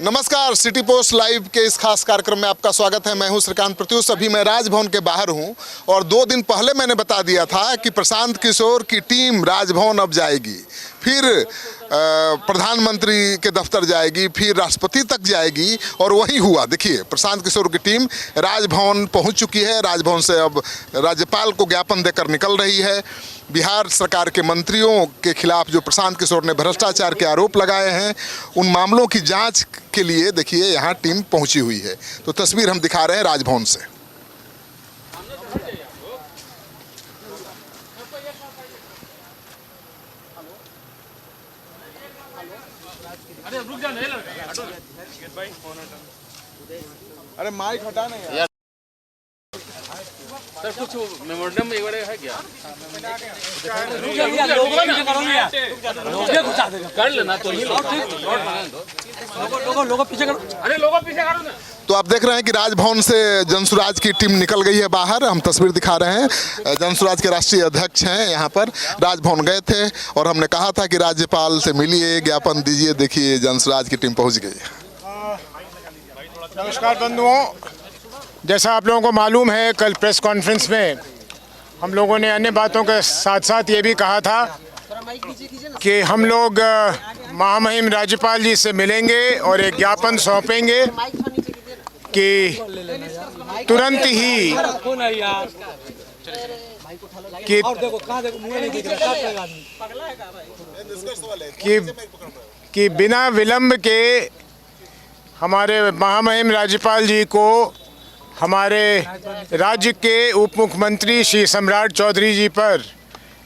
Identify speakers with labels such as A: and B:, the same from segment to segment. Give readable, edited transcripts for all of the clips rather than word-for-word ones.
A: नमस्कार, city post live के इस खास कार्यक्रम में आपका स्वागत है। मैं हूं श्रीकांत प्रत्युष। अभी मैं राजभवन के बाहर हूं और 2 दिन पहले मैंने बता दिया था कि प्रशांत किशोर की टीम राजभवन अब जाएगी, फिर प्रधानमंत्री के दफ्तर जाएगी, फिर राष्ट्रपति तक जाएगी और वही हुआ। देखिए, प्रशांत किशोर की टीम राजभवन पहुंच चुकी है। राजभवन से अब राज्यपाल को ज्ञापन देकर निकल रही है। बिहार सरकार के मंत्रियों के खिलाफ जो प्रशांत किशोर ने भ्रष्टाचार के आरोप लगाए हैं, उन मामलों की जांच के लिए देखिए यहाँ टीम पहुंची हुई है। तो तस्वीर हम दिखा रहे हैं राजभवन से। अरे माइक हटा नहीं यार।
B: सर कुछ मेमोरेंडम वगैरह है क्या? कर लेना तो लोगों पीछे करो। अरे लोगों पीछे करो ना।
A: तो आप देख रहे हैं कि राजभवन से जनसुराज की टीम निकल गई है बाहर। हम तस्वीर दिखा रहे हैं। जनसुराज के राष्ट्रीय अध्यक्ष हैं यहाँ पर। राजभवन गए थे और हमने कहा था कि राज्यपाल से मिलिए, ज्ञापन दीजिए। देखिए, जनसुराज की टीम पहुँच गई है।
C: नमस्कार बंधुओं, जैसा आप लोगों को मालूम है, कल प्रेस कॉन्फ्रेंस में हम लोगों ने अन्य बातों के साथ साथ ये भी कहा था कि हम लोग महामहिम राज्यपाल जी से मिलेंगे और एक ज्ञापन सौंपेंगे कि तुरंत ही कि बिना विलंब के हमारे महामहिम राज्यपाल जी को हमारे राज्य के उप मुख्यमंत्री श्री सम्राट चौधरी जी पर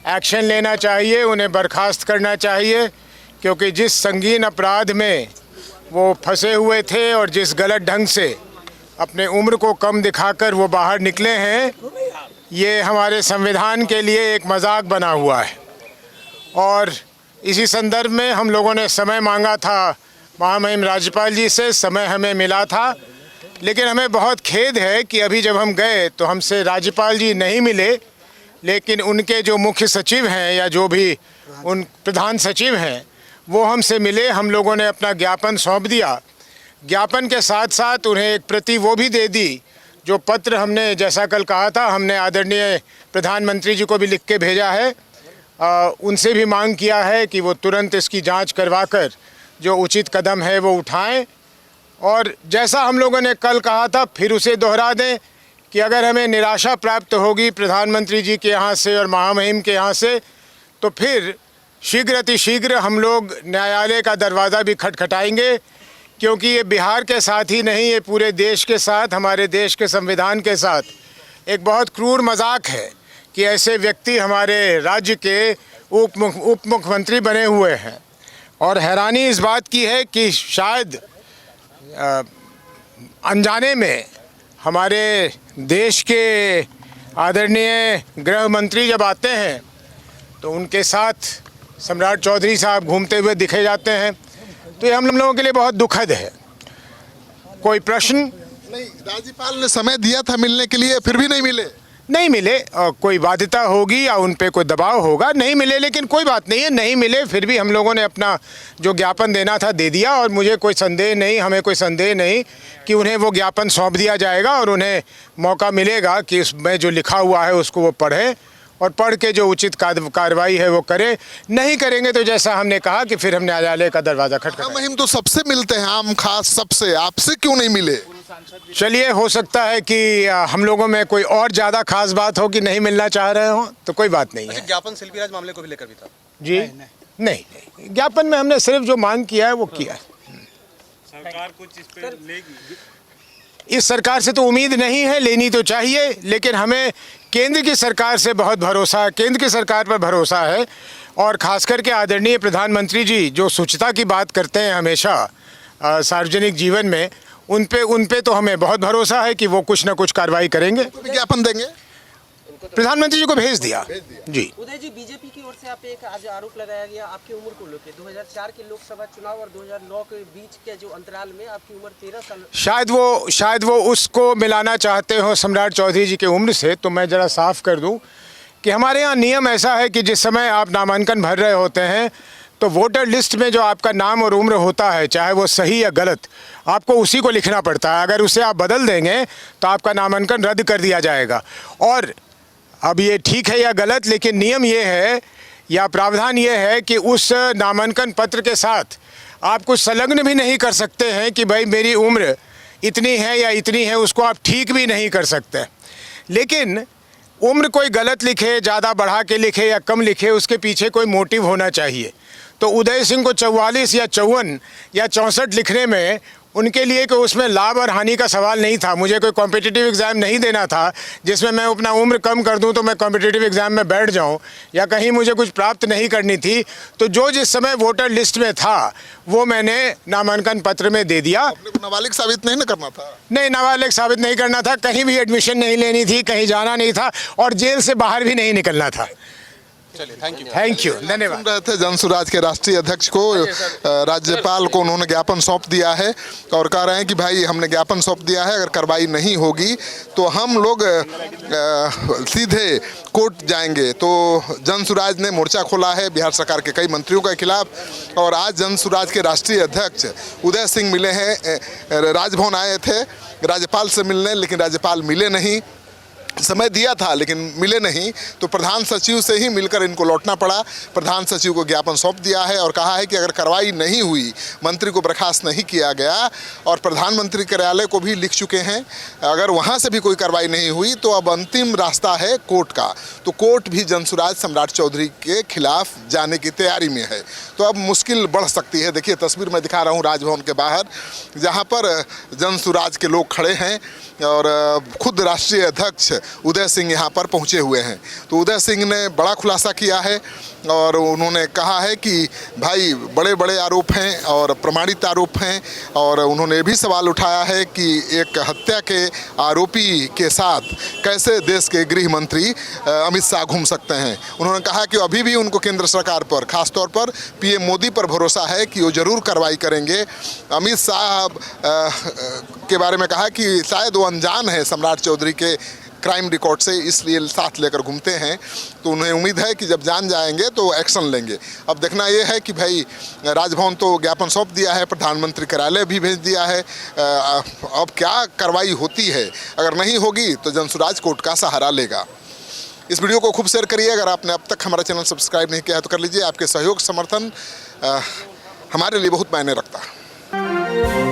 C: एक्शन लेना चाहिए, उन्हें बर्खास्त करना चाहिए, क्योंकि जिस संगीन अपराध में वो फंसे हुए थे और जिस गलत ढंग से अपने उम्र को कम दिखाकर वो बाहर निकले हैं, ये हमारे संविधान के लिए एक मजाक बना हुआ है। और इसी संदर्भ में हम लोगों ने समय मांगा था महामहिम राज्यपाल जी से। समय हमें मिला था, लेकिन हमें बहुत खेद है कि अभी जब हम गए तो हमसे राज्यपाल जी नहीं मिले, लेकिन उनके जो मुख्य सचिव हैं या जो भी उन प्रधान सचिव हैं वो हमसे मिले। हम लोगों ने अपना ज्ञापन सौंप दिया। ज्ञापन के साथ साथ उन्हें एक प्रति वो भी दे दी जो पत्र हमने, जैसा कल कहा था, हमने आदरणीय प्रधानमंत्री जी को भी लिख के भेजा है। उनसे भी मांग किया है कि वो तुरंत इसकी जाँच करवाकर जो उचित कदम है वो उठाएं। और जैसा हम लोगों ने कल कहा था, फिर उसे दोहरा दें कि अगर हमें निराशा प्राप्त होगी प्रधानमंत्री जी के यहाँ से और महामहिम के यहाँ से, तो फिर शीघ्र अतिशीघ्र हम लोग न्यायालय का दरवाज़ा भी खटखटाएंगे, क्योंकि ये बिहार के साथ ही नहीं, ये पूरे देश के साथ, हमारे देश के संविधान के साथ एक बहुत क्रूर मजाक है कि ऐसे व्यक्ति हमारे राज्य के उप मुख्यमंत्री बने हुए हैं। और हैरानी इस बात की है कि शायद अनजाने में हमारे देश के आदरणीय गृह मंत्री जब आते हैं तो उनके साथ सम्राट चौधरी साहब घूमते हुए दिखे जाते हैं। तो ये हम लोगों के लिए बहुत दुखद है। कोई प्रश्न?
A: नहीं, राज्यपाल ने समय दिया था मिलने के लिए, फिर भी नहीं मिले। कोई बाध्यता होगी या उन पे कोई दबाव होगा, नहीं मिले। लेकिन कोई बात नहीं है, नहीं मिले फिर भी हम लोगों ने अपना जो ज्ञापन देना था दे दिया। और मुझे कोई संदेह नहीं, हमें कोई संदेह नहीं कि उन्हें वो ज्ञापन सौंप दिया जाएगा और उन्हें मौका मिलेगा कि उसमें जो लिखा हुआ है उसको वो पढ़ें और पढ़ के जो उचित कार्रवाई है वो करें। नहीं करेंगे तो जैसा हमने कहा कि फिर हम न्यायालय का दरवाज़ा खटखटाएंगे। महामहिम तो सबसे मिलते हैं, आम खास सबसे, आपसे क्यों नहीं मिले?
C: चलिए, हो सकता है कि हम लोगों में कोई और ज़्यादा खास बात हो कि नहीं मिलना चाह रहे हो, तो कोई बात नहीं है।
B: ज्ञापन शिल्पी राज मामले को भी लेकर भी था
C: जी? नहीं, ज्ञापन में हमने सिर्फ जो मांग किया है वो किया है।
B: सरकार कुछ इस पे लेगी?
C: इस सरकार से तो उम्मीद नहीं है, लेनी तो चाहिए, लेकिन हमें केंद्र की सरकार से बहुत भरोसा है, केंद्र की सरकार पर भरोसा है। और ख़ास करके आदरणीय प्रधानमंत्री जी जो शुचिता की बात करते हैं हमेशा सार्वजनिक जीवन में, उन पे तो हमें बहुत भरोसा है कि वो कुछ ना कुछ कार्रवाई करेंगे।
A: ज्ञापन देंगे?
C: प्रधानमंत्री जी को भेज दिया जी।
D: उदय जी, बीजेपी की ओर से आप एक आज आरोप लगाया गया आपकी उम्र को लेकर। 2004 के लोकसभा चुनाव और 2009 के बीच के जो अंतराल में आपकी उम्र 13 साल।
C: शायद वो उसको मिलाना चाहते हो सम्राट चौधरी जी की उम्र से। तो मैं ज़रा साफ कर दूं कि हमारे यहाँ नियम ऐसा है कि जिस समय आप नामांकन भर रहे होते हैं तो वोटर लिस्ट में जो आपका नाम और उम्र होता है, चाहे वो सही या गलत, आपको उसी को लिखना पड़ता है। अगर उसे आप बदल देंगे तो आपका नामांकन रद्द कर दिया जाएगा। और अब ये ठीक है या गलत, लेकिन नियम ये है या प्रावधान ये है कि उस नामांकन पत्र के साथ आप कुछ संलग्न भी नहीं कर सकते हैं कि भाई मेरी उम्र इतनी है या इतनी है, उसको आप ठीक भी नहीं कर सकते। लेकिन उम्र कोई गलत लिखे, ज़्यादा बढ़ा के लिखे या कम लिखे, उसके पीछे कोई मोटिव होना चाहिए। तो उदय सिंह को 44 या 54 या 64 लिखने में उनके लिए कोई उसमें लाभ और हानि का सवाल नहीं था। मुझे कोई कॉम्पिटिटिव एग्ज़ाम नहीं देना था जिसमें मैं अपना उम्र कम कर दूं तो मैं कॉम्पिटिटिव एग्ज़ाम में बैठ जाऊं, या कहीं मुझे कुछ प्राप्त नहीं करनी थी। तो जो जिस समय वोटर लिस्ट में था वो मैंने नामांकन पत्र में दे दिया।
A: अपने को नाबालिग साबित नहीं ना करना था।
C: नहीं, नाबालिग साबित नहीं करना था, कहीं भी एडमिशन नहीं लेनी थी, कहीं जाना नहीं था और जेल से बाहर भी नहीं निकलना था।
B: चलिए, थैंक यू।
C: थैंक यू, धन्यवाद।
A: सुन रहे थे जनसुराज के राष्ट्रीय अध्यक्ष को, राज्यपाल को उन्होंने ज्ञापन सौंप दिया है और कह रहे हैं कि भाई हमने ज्ञापन सौंप दिया है, अगर कार्रवाई नहीं होगी तो हम लोग सीधे कोर्ट जाएंगे। तो जनसुराज ने मोर्चा खोला है बिहार सरकार के कई मंत्रियों के खिलाफ। और आज जनसुराज के राष्ट्रीय अध्यक्ष उदय सिंह मिले हैं, राजभवन आए थे राज्यपाल से मिलने, लेकिन राज्यपाल मिले नहीं। समय दिया था लेकिन मिले नहीं, तो प्रधान सचिव से ही मिलकर इनको लौटना पड़ा। प्रधान सचिव को ज्ञापन सौंप दिया है और कहा है कि अगर कार्रवाई नहीं हुई, मंत्री को बर्खास्त नहीं किया गया, और प्रधानमंत्री कार्यालय को भी लिख चुके हैं, अगर वहाँ से भी कोई कार्रवाई नहीं हुई तो अब अंतिम रास्ता है कोर्ट का। तो कोर्ट भी जनसुराज सम्राट चौधरी के खिलाफ जाने की तैयारी में है। तो अब मुश्किल बढ़ सकती है। देखिए तस्वीर मैं दिखा रहा हूँ राजभवन के बाहर, जहाँ पर जनसुराज के लोग खड़े हैं और खुद राष्ट्रीय अध्यक्ष उदय सिंह यहाँ पर पहुँचे हुए हैं। तो उदय सिंह ने बड़ा खुलासा किया है और उन्होंने कहा है कि भाई बड़े बड़े आरोप हैं और प्रमाणित आरोप हैं। और उन्होंने ये भी सवाल उठाया है कि एक हत्या के आरोपी के साथ कैसे देश के गृह मंत्री अमित शाह घूम सकते हैं। उन्होंने कहा कि अभी भी उनको केंद्र सरकार पर, खासतौर पर पीएम मोदी पर भरोसा है कि वो ज़रूर कार्रवाई करेंगे। अमित शाह के बारे में कहा कि शायद वो अनजान है सम्राट चौधरी के क्राइम रिकॉर्ड से, इसलिए साथ लेकर घूमते हैं। तो उन्हें उम्मीद है कि जब जान जाएंगे तो एक्शन लेंगे। अब देखना ये है कि भाई राजभवन तो ज्ञापन सौंप दिया है, प्रधानमंत्री कार्यालय भी भेज दिया है, अब क्या कार्रवाई होती है। अगर नहीं होगी तो जनसुराज कोर्ट का सहारा लेगा। इस वीडियो को खूब शेयर करिए। अगर आपने अब तक हमारा चैनल सब्सक्राइब नहीं किया है तो कर लीजिए। आपके सहयोग समर्थन हमारे लिए बहुत मायने रखता है।